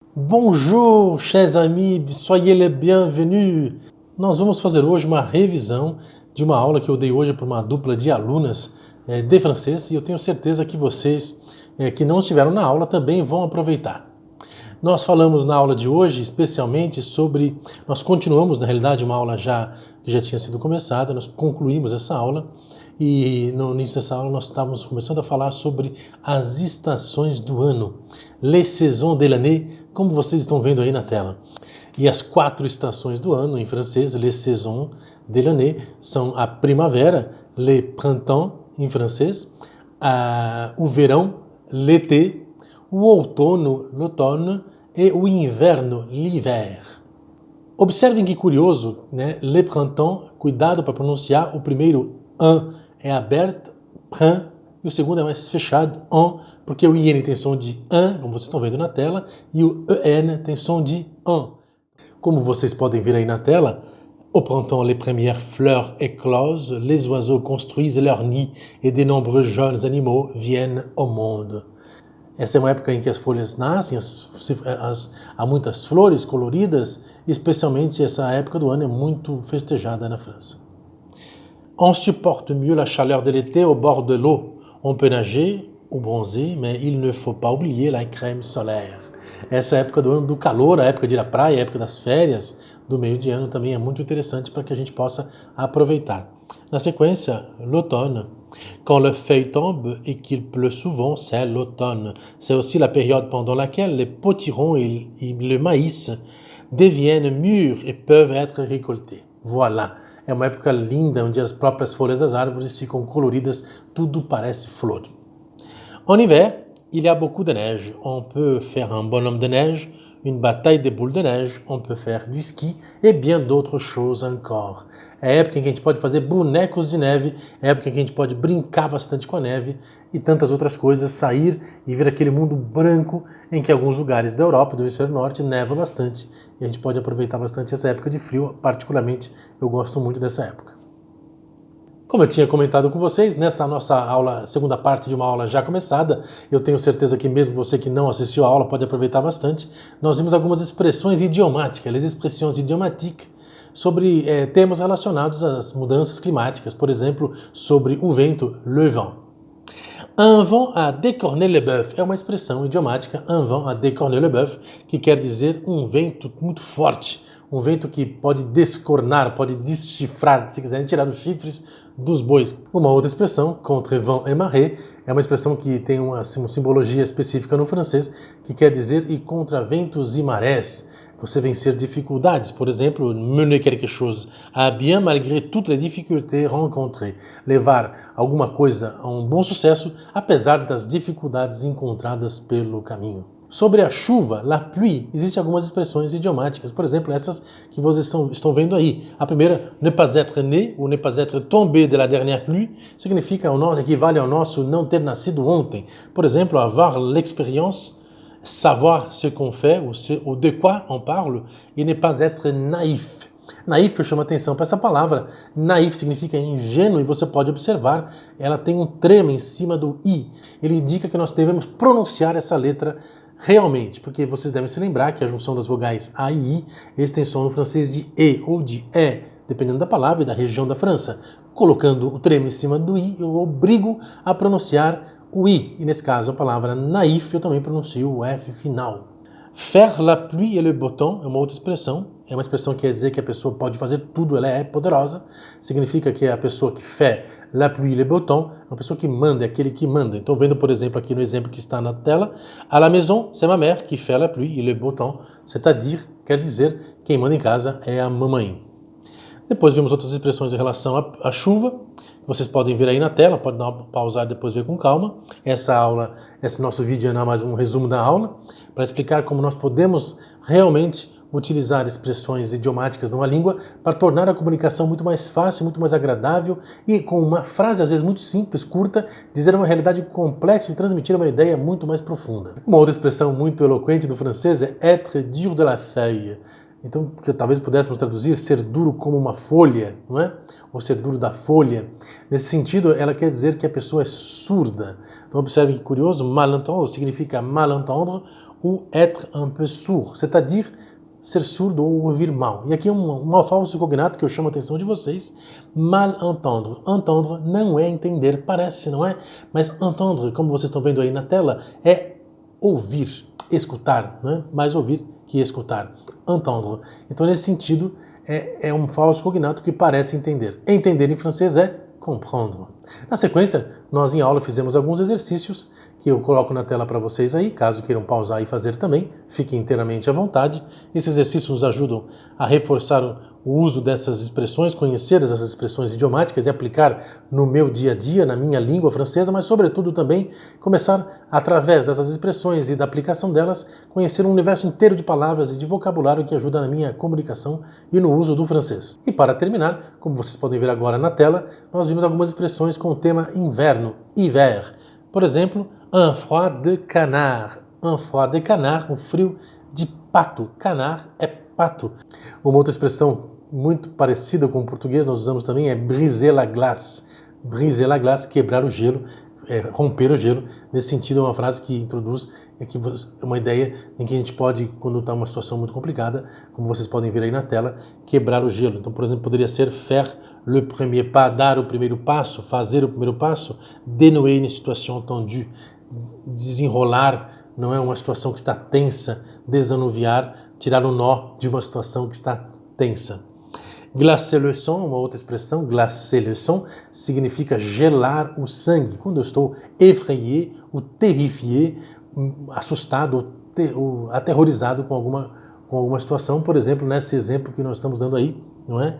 Bonjour, chers amis, soyez les bienvenus. Nós vamos fazer hoje uma revisão de uma aula que eu dei hoje para uma dupla de alunas de francês e eu tenho certeza que vocês que não estiveram na aula também vão aproveitar. Nós falamos na aula de hoje especialmente sobre, nós continuamos na realidade uma aula que já tinha sido começada, nós concluímos essa aula e no início dessa aula nós estávamos começando a falar sobre as estações do ano, les saisons de l'année, como vocês estão vendo aí na tela. E as 4 estações do ano, em francês, les saisons de l'année, são a primavera, le printemps, em francês, o verão, l'été, o outono, l'automne, e o inverno, l'hiver. Observem que curioso, né? Le printemps, cuidado para pronunciar, o primeiro an é aberto, prin, e o segundo é mais fechado, on, porque o IN tem som de an, como vocês estão vendo na tela, e o EN tem som de an. Como vocês podem ver aí na tela, au printemps, les premières fleurs éclosent, les oiseaux construisent leurs nids et de nombreux jeunes animaux viennent au monde. Essa é uma época em que as folhas nascem, há muitas flores coloridas, especialmente essa época do ano é muito festejada na França. On supporte mieux la chaleur de l'été au bord de l'eau. On peut nager ou bronzer, mais il ne faut pas oublier la crème solaire. Essa época do ano do calor, a época de ir à praia, a época das férias, do meio de ano também é muito interessante para que a gente possa aproveitar. Na sequência, l'automne. Quand le feuille tombe et qu'il pleut souvent, c'est l'automne. C'est aussi la période pendant laquelle les potirons et le maïs deviennent mûrs et peuvent être récoltés. Voilà. É uma época linda, onde as próprias folhas das árvores ficam coloridas, tudo parece flor. En hiver, il y a beaucoup de neige. On peut faire un bonhomme de neige, une bataille de boules de neige, on peut faire du ski et bien d'autres choses encore. É a época em que a gente pode fazer bonecos de neve, é a época em que a gente pode brincar bastante com a neve e tantas outras coisas, sair e ver aquele mundo branco em que alguns lugares da Europa, do hemisfério norte, neva bastante e a gente pode aproveitar bastante essa época de frio, particularmente eu gosto muito dessa época. Como eu tinha comentado com vocês, nessa nossa aula, segunda parte de uma aula já começada, eu tenho certeza que mesmo você que não assistiu a aula pode aproveitar bastante, nós vimos algumas expressões idiomáticas, les expressions idiomatiques, sobre temas relacionados às mudanças climáticas, por exemplo, sobre o vento, le vent. Un vent à décorner le bœuf é uma expressão idiomática, un vent à décorner le bœuf, que quer dizer um vento muito forte, um vento que pode descornar, pode deschifrar, se quiserem tirar os chifres dos bois. Uma outra expressão, contre vent et marée, é uma expressão que tem uma simbologia específica no francês, que quer dizer ir contra ventos e marés. Você vencer dificuldades, por exemplo, mener quelque chose à bien malgré toutes les difficultés rencontrées. Levar alguma coisa a um bom sucesso, apesar das dificuldades encontradas pelo caminho. Sobre a chuva, la pluie, existem algumas expressões idiomáticas, por exemplo, essas que vocês estão vendo aí. A primeira, ne pas être né, ou ne pas être tombé de la dernière pluie, significa, equivale ao nosso não ter nascido ontem. Por exemplo, avoir l'expérience, savoir ce qu'on fait ou de quoi on parle e ne pas être naïf. Naïf chama atenção para essa palavra. Naïf significa ingênuo e você pode observar, ela tem um trema em cima do i. Ele indica que nós devemos pronunciar essa letra realmente, porque vocês devem se lembrar que a junção das vogais A e I, eles têm som no francês de E ou de E, dependendo da palavra e da região da França. Colocando o trema em cima do I, eu obrigo a pronunciar o I, e nesse caso a palavra naïf eu também pronuncio o F final. Faire la pluie et le beau temps é uma outra expressão, é uma expressão que quer dizer que a pessoa pode fazer tudo, ela é poderosa, significa que a pessoa que fait la pluie et le beau temps é uma pessoa que manda, é aquele que manda. Então vendo por exemplo aqui no exemplo que está na tela, à la maison c'est ma mère qui fait la pluie et le beau temps, c'est-à-dire, quer dizer, quem manda em casa é a mamãe. Depois vimos outras expressões em relação à chuva, vocês podem ver aí na tela, pode dar uma pausada e depois ver com calma. Esse nosso vídeo é mais um resumo da aula, para explicar como nós podemos realmente utilizar expressões idiomáticas numa língua para tornar a comunicação muito mais fácil, muito mais agradável e com uma frase às vezes muito simples, curta, dizer uma realidade complexa e transmitir uma ideia muito mais profunda. Uma outra expressão muito eloquente do francês é être dur de la feuille. Então, talvez pudéssemos traduzir ser duro como uma folha, não é? Ou ser duro da folha. Nesse sentido, ela quer dizer que a pessoa é surda. Então, observe que curioso, malentendre significa malentendre ou être un peu sourd, c'est-à-dire ser surdo ou ouvir mal. E aqui é um falso cognato que eu chamo a atenção de vocês. Mal entendre. Entendre não é entender, parece, não é? Mas entendre, como vocês estão vendo aí na tela, é ouvir, escutar, né? Mais ouvir que escutar. Entendre. Então, nesse sentido, é um falso cognato que parece entender. Entender em francês é comprendre. Na sequência, nós em aula fizemos alguns exercícios que eu coloco na tela para vocês aí, caso queiram pausar e fazer também, fiquem inteiramente à vontade. Esses exercícios nos ajudam a reforçar o uso dessas expressões, conhecer essas expressões idiomáticas e aplicar no meu dia a dia, na minha língua francesa, mas sobretudo também começar, através dessas expressões e da aplicação delas, conhecer um universo inteiro de palavras e de vocabulário que ajuda na minha comunicação e no uso do francês. E para terminar, como vocês podem ver agora na tela, nós vimos algumas expressões com o tema inverno, hiver. Por exemplo, un froid de canard. Un froid de canard, um frio de pato. Canard é pato. Uma outra expressão muito parecida com o português nós usamos também é briser la glace. Briser la glace, quebrar o gelo, romper o gelo. Nesse sentido, é uma frase que introduz uma ideia em que a gente pode, quando está uma situação muito complicada, como vocês podem ver aí na tela, quebrar o gelo. Então, por exemplo, poderia ser faire le premier pas, dar o primeiro passo, fazer o primeiro passo, dénouer une situation tendue, desenrolar, não é uma situação que está tensa, desanuviar, tirar o nó de uma situação que está tensa. Glacer le sang, uma outra expressão, glacer le sang, significa gelar o sangue. Quando eu estou effrayé ou terrifié, assustado ou aterrorizado com alguma situação, por exemplo, nesse exemplo que nós estamos dando aí, não é?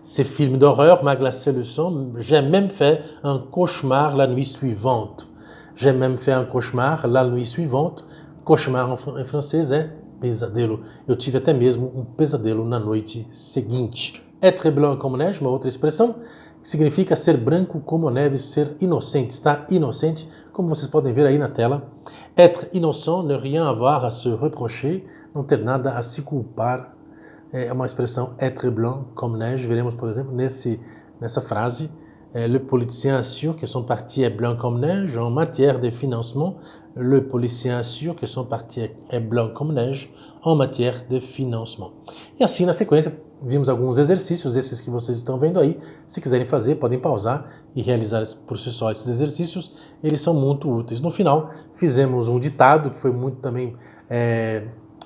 Ces films d'horreur m'a glacé le sang. J'ai même fait un cauchemar la nuit suivante. J'ai même fait un cauchemar la nuit suivante. Cauchemar em francês é pesadelo. Eu tive até mesmo um pesadelo na noite seguinte. Être blanc comme neige, uma outra expressão, que significa ser branco como neve, ser inocente, estar inocente, como vocês podem ver aí na tela. Être innocent, ne rien avoir à se reprocher, não ter nada a se culpar. É uma expressão être blanc comme neige. Veremos, por exemplo, nessa frase, le politicien assure que son parti est blanc comme neige. En matière de financement, le politicien assure que son parti est blanc comme neige en matière de financement. E assim, na sequência, vimos alguns exercícios, esses que vocês estão vendo aí. Se quiserem fazer, podem pausar e realizar por si só esses exercícios. Eles são muito úteis. No final, fizemos um ditado que foi muito também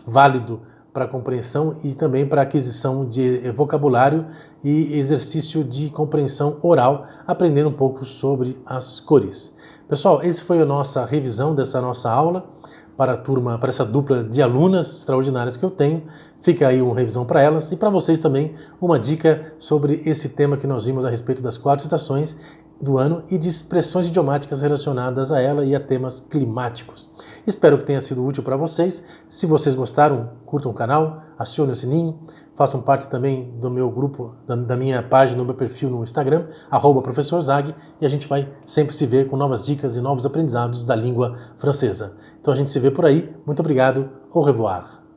válido para a compreensão e também para a aquisição de vocabulário e exercício de compreensão oral, aprendendo um pouco sobre as cores. Pessoal, essa foi a nossa revisão dessa nossa aula para a turma, para essa dupla de alunas extraordinárias que eu tenho. Fica aí uma revisão para elas e para vocês também uma dica sobre esse tema que nós vimos a respeito das 4 estações do ano e de expressões idiomáticas relacionadas a ela e a temas climáticos. Espero que tenha sido útil para vocês. Se vocês gostaram, curtam o canal, acionem o sininho, façam parte também do meu grupo, da minha página, do meu perfil no Instagram, @professorzag, e a gente vai sempre se ver com novas dicas e novos aprendizados da língua francesa. Então a gente se vê por aí. Muito obrigado. Au revoir.